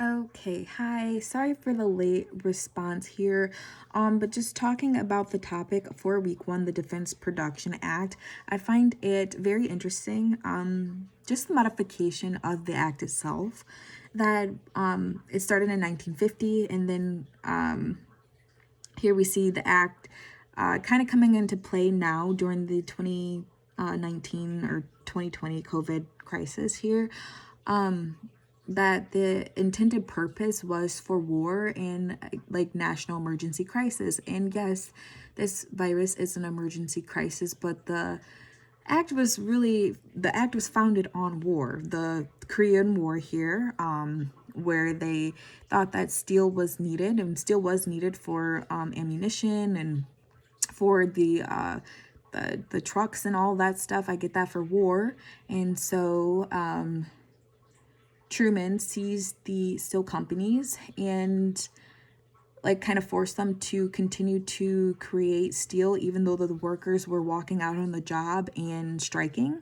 Okay, hi. Sorry for the late response here. But just talking about the topic for week one, the Defense Production Act, I find it very interesting. Just the modification of the act itself, that it started in 1950, and then here we see the act kind of coming into play now during the 2019 or 2020 COVID crisis here. That the intended purpose was for war and like national emergency crisis. And yes, this virus is an emergency crisis, but the act was founded on war, the Korean War here, where they thought that steel was needed, and steel was needed for ammunition and for the trucks and all that stuff. I get that for war. And so Truman seized the steel companies and like kind of forced them to continue to create steel even though the workers were walking out on the job and striking.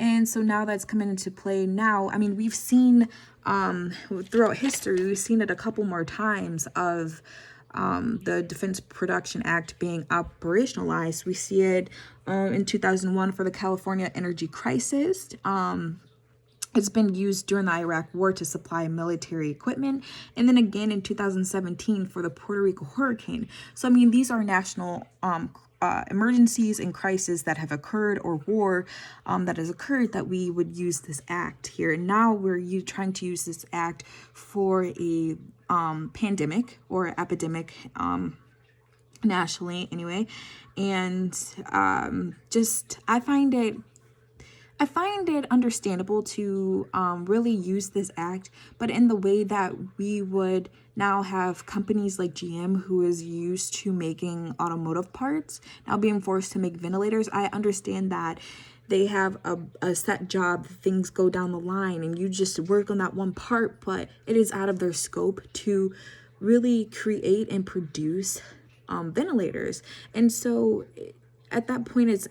And so now that's coming into play now. I mean, we've seen throughout history, we've seen it a couple more times of the Defense Production Act being operationalized. We see it in 2001 for the California energy crisis. It's been used during the Iraq War to supply military equipment, and then again in 2017 for the Puerto Rico hurricane. So, I mean, these are national emergencies and crises that have occurred, or war that has occurred, that we would use this act here. And now we're trying to use this act for a pandemic or epidemic nationally anyway. And just I find it understandable to really use this act, but in the way that we would now have companies like GM, who is used to making automotive parts, now being forced to make ventilators. I understand that they have a set job, things go down the line, and you just work on that one part, but it is out of their scope to really create and produce ventilators. And so at that point, it's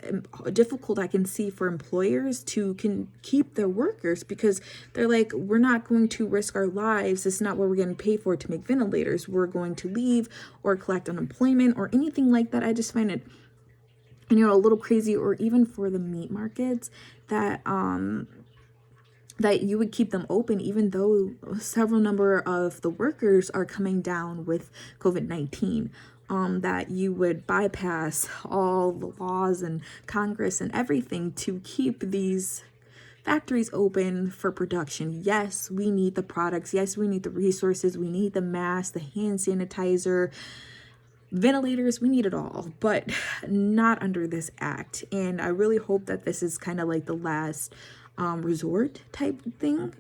difficult, I can see, for employers to can keep their workers, because they're like, we're not going to risk our lives. It's not what we're getting paid for to make ventilators. We're going to leave or collect unemployment or anything like that. I just find it, a little crazy. Or even for the meat markets, that that you would keep them open even though several number of the workers are coming down with COVID-19. That you would bypass all the laws and Congress and everything to keep these factories open for production. Yes, we need the products. Yes, we need the resources. We need the masks, the hand sanitizer, ventilators. We need it all, but not under this act. And I really hope that this is kind of like the last resort type thing,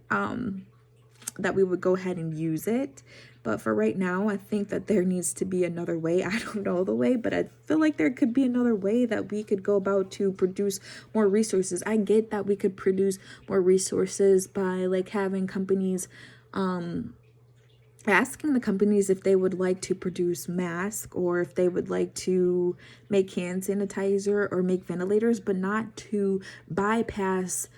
that we would go ahead and use it. But for right now, I think that there needs to be another way. I don't know the way, but I feel like there could be another way that we could go about to produce more resources. I get that we could produce more resources by like having companies, asking the companies if they would like to produce masks, or if they would like to make hand sanitizer or make ventilators, but not to bypass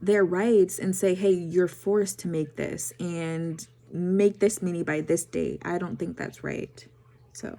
their rights and say, hey, you're forced to make this and make this many by this date. I don't think that's right. So